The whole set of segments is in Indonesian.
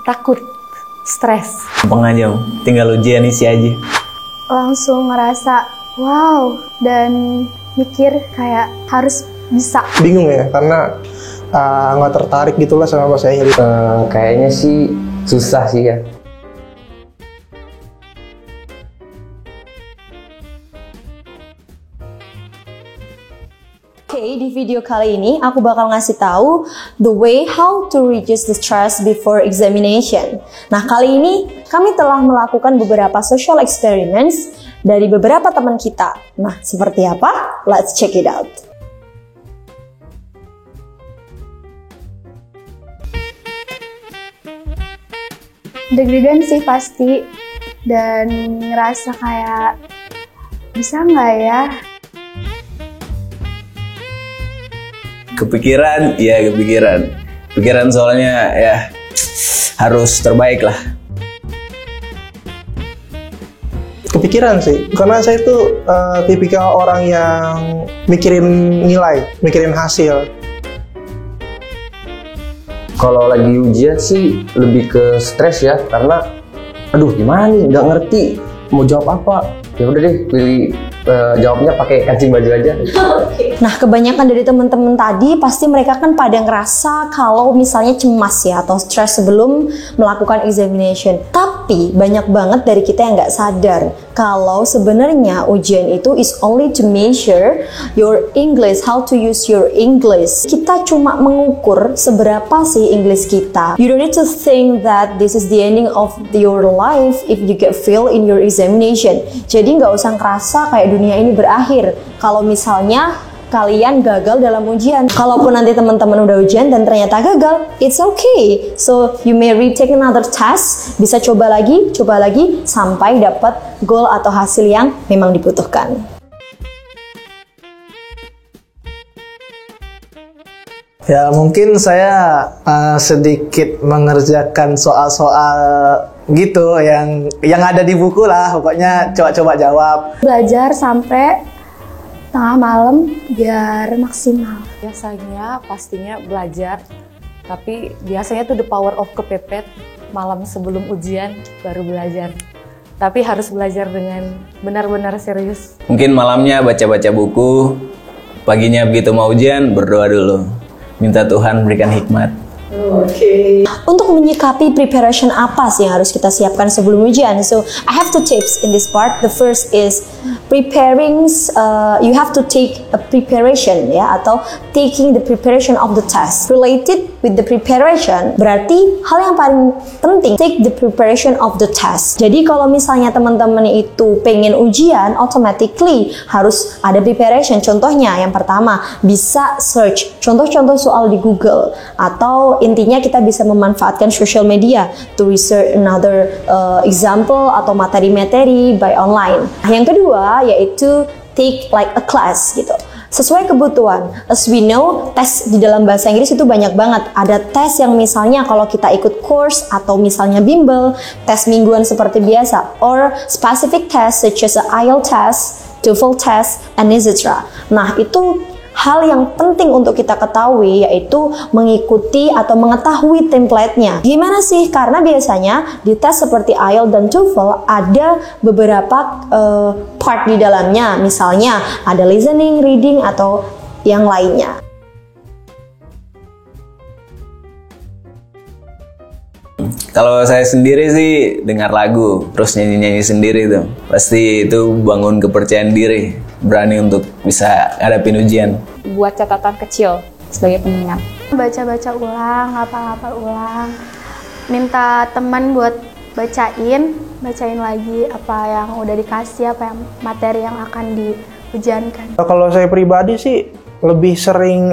Takut, stres. Gampang aja, tinggal ujian isi aja. Langsung ngerasa wow dan mikir kayak harus bisa. Bingung ya, karena nggak tertarik gitulah sama bahasa Inggris. Kayaknya sih susah sih ya. Oke, di video kali ini aku bakal ngasih tahu the way how to reduce the stress before examination. Nah, kali ini kami telah melakukan beberapa social experiments dari beberapa teman kita. Nah, seperti apa? Let's check it out. Deg-degan sih pasti, dan ngerasa kayak bisa nggak ya? Kepikiran, ya kepikiran. Pikiran soalnya ya harus terbaik lah. Kepikiran sih, karena saya tuh tipikal orang yang mikirin nilai, mikirin hasil. Kalau lagi ujian sih lebih ke stres ya, karena aduh gimana nih, nggak ngerti mau jawab apa. Ya udah deh, pilih jawabnya pakai kancing baju aja. Nah, kebanyakan dari teman-teman tadi pasti mereka kan pada ngerasa kalau misalnya cemas ya atau stres sebelum melakukan examination. Tapi banyak banget dari kita yang nggak sadar kalau sebenarnya ujian itu is only to measure your English, how to use your English. Kita cuma mengukur seberapa sih English kita. You don't need to think that this is the ending of your life if you get fail in your examination. Jadi nggak usah ngerasa kayak dunia ini berakhir kalau misalnya kalian gagal dalam ujian. Kalaupun nanti teman-teman udah ujian dan ternyata gagal, it's okay. So you may retake another test, bisa coba lagi sampai dapat goal atau hasil yang memang dibutuhkan. Ya mungkin saya sedikit mengerjakan soal-soal gitu yang ada di buku lah, pokoknya coba-coba jawab. Belajar sampai tengah malam biar maksimal. Biasanya pastinya belajar, tapi biasanya tuh the power of kepepet, malam sebelum ujian baru belajar. Tapi harus belajar dengan benar-benar serius. Mungkin malamnya baca-baca buku, paginya begitu mau ujian berdoa dulu. Minta Tuhan berikan hikmat. Untuk menyikapi preparation apa sih yang harus kita siapkan sebelum ujian? So I have two tips in this part. The first is preparing. You have to take a preparation ya, atau taking the preparation of the test. Related with the preparation berarti hal yang paling penting, take the preparation of the test. Jadi kalau misalnya teman-teman itu pengen ujian, automatically harus ada preparation. Contohnya yang pertama bisa search contoh-contoh soal di Google, atau intinya kita bisa memanfaatkan social media to research another example atau materi-materi by online. Yang kedua yaitu take like a class gitu. Sesuai kebutuhan. As we know, tes di dalam bahasa Inggris itu banyak banget. Ada tes yang misalnya kalau kita ikut course atau misalnya bimbel, tes mingguan seperti biasa, or specific test such as IELTS test, TOEFL test, and etc. Nah, itu hal yang penting untuk kita ketahui, yaitu mengikuti atau mengetahui template-nya. Gimana sih? Karena biasanya di tes seperti IELTS dan TOEFL ada beberapa part di dalamnya. Misalnya ada listening, reading, atau yang lainnya. Kalau saya sendiri sih dengar lagu, terus nyanyi-nyanyi sendiri tuh. Pasti itu bangun kepercayaan diri, berani untuk bisa hadapin ujian. Buat catatan kecil sebagai pengingat. Baca-baca ulang, hafal-hafal ulang. Minta teman buat bacain lagi apa yang udah dikasih, apa yang materi yang akan diujiankan. Kalau saya pribadi sih lebih sering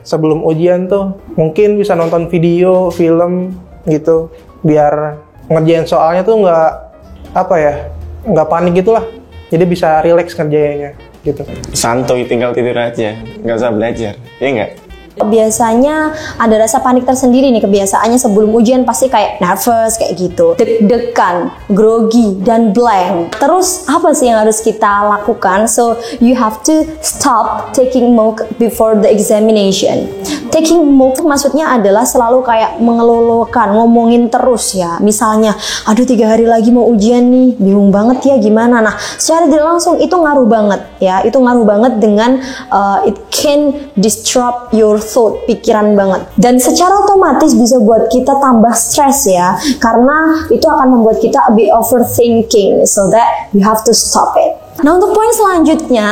sebelum ujian tuh mungkin bisa nonton video, film gitu, biar ngerjain soalnya tuh nggak panik gitulah, jadi bisa rileks ngerjainnya gitu. Santuy, tinggal tidur aja, nggak usah belajar, ya nggak? Biasanya ada rasa panik tersendiri nih, kebiasaannya sebelum ujian pasti kayak nervous kayak gitu, deg-degan, grogi, dan blank. Terus apa sih yang harus kita lakukan? So you have to stop taking mock before the examination. Taking move maksudnya adalah selalu kayak mengelolokan, ngomongin terus ya. Misalnya, aduh 3 hari lagi mau ujian nih, bingung banget ya gimana. Nah, secara tidak langsung itu ngaruh banget ya. Itu ngaruh banget dengan it can disrupt your thought, pikiran banget. Dan secara otomatis bisa buat kita tambah stres ya. Karena itu akan membuat kita a bit overthinking. So that you have to stop it. Nah, untuk poin selanjutnya,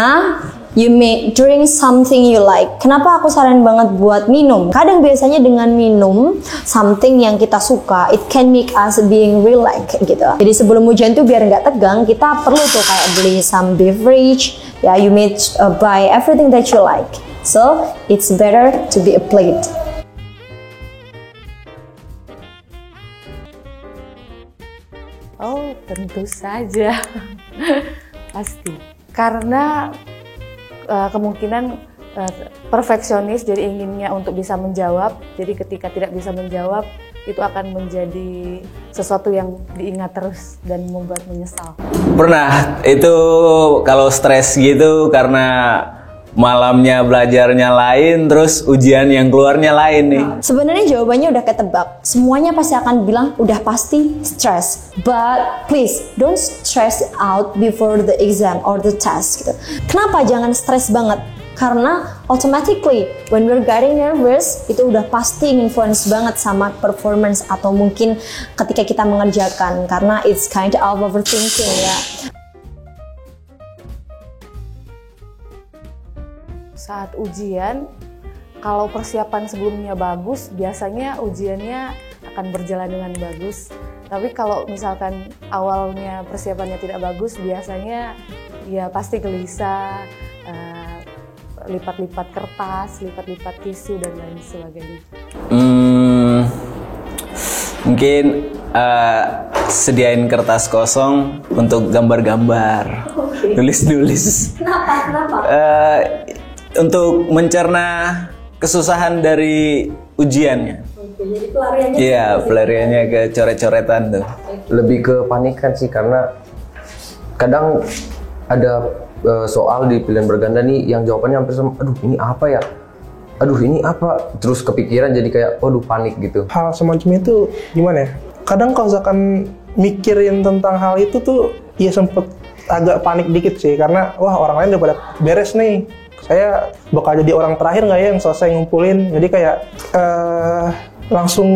you may drink something you like. Kenapa aku saran banget buat minum? Kadang biasanya dengan minum something yang kita suka, it can make us being relaxed gitu. Jadi sebelum ujian tuh biar nggak tegang, kita perlu tuh kayak beli some beverage. Ya, you may buy everything that you like. So it's better to be a plate. Oh, tentu saja. Pasti. Karena kemungkinan perfeksionis, jadi inginnya untuk bisa menjawab, jadi ketika tidak bisa menjawab itu akan menjadi sesuatu yang diingat terus dan membuat menyesal. Pernah, itu kalau stres gitu karena malamnya belajarnya lain, terus ujian yang keluarnya lain nih. Sebenarnya jawabannya udah ketebak. Semuanya pasti akan bilang udah pasti stress. But please don't stress out before the exam or the test gitu. Kenapa jangan stres banget? Karena automatically when we're getting nervous itu udah pasti influence banget sama performance atau mungkin ketika kita mengerjakan, karena it's kind of overthinking ya. Saat ujian, kalau persiapan sebelumnya bagus, biasanya ujiannya akan berjalan dengan bagus. Tapi kalau misalkan awalnya persiapannya tidak bagus, biasanya ya pasti gelisah, lipat-lipat kertas, lipat-lipat tisu, dan lain sebagainya. Mungkin sediain kertas kosong untuk gambar-gambar, tulis-tulis. Kenapa? Untuk mencerna kesusahan dari ujiannya. Jadi pelariannya. Iya, pelariannya ke coret-coretan tuh. Lebih ke panikan sih, karena kadang ada soal di pilihan berganda nih yang jawabannya hampir sama, aduh ini apa ya? Aduh ini apa? Terus kepikiran jadi kayak, waduh panik gitu. Hal semacam itu gimana ya? Kadang kalau misalkan mikirin tentang hal itu tuh, ya sempet agak panik dikit sih, karena wah orang lain udah pada beres nih. Saya bakal jadi orang terakhir nggak ya yang selesai ngumpulin, jadi kayak langsung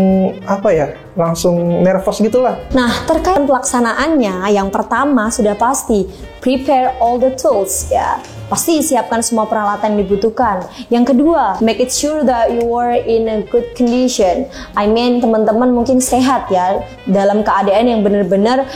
apa ya, langsung nervous gitulah. Nah, terkait pelaksanaannya, yang pertama sudah pasti prepare all the tools ya. Pasti siapkan semua peralatan yang dibutuhkan. Yang kedua, make it sure that you are in a good condition. I mean, teman-teman mungkin sehat ya, dalam keadaan yang benar-benar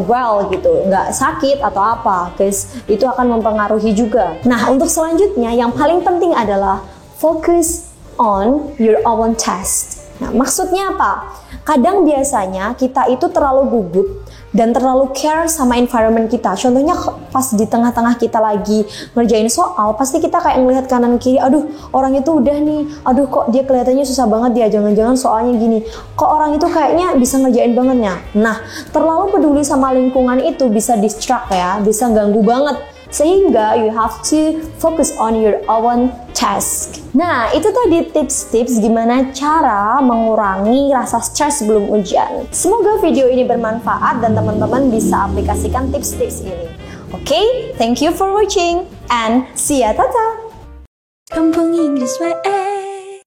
well gitu, nggak sakit atau apa, guys. Itu akan mempengaruhi juga. Nah, untuk selanjutnya yang paling penting adalah focus on your own test. Nah, maksudnya apa? Kadang biasanya kita itu terlalu gugup dan terlalu care sama environment kita. Contohnya pas di tengah-tengah kita lagi ngerjain soal, pasti kita kayak ngelihat kanan kiri, aduh orang itu udah nih, aduh kok dia kelihatannya susah banget dia, jangan-jangan soalnya gini, kok orang itu kayaknya bisa ngerjain bangetnya. Nah, terlalu peduli sama lingkungan itu bisa distract ya, bisa ganggu banget. Sehingga you have to focus on your own task. Nah, itu tadi tips-tips gimana cara mengurangi rasa stres sebelum ujian. Semoga video ini bermanfaat dan teman-teman bisa aplikasikan tips-tips ini. Oke, thank you for watching and see ya, tata! Kampung Inggris WE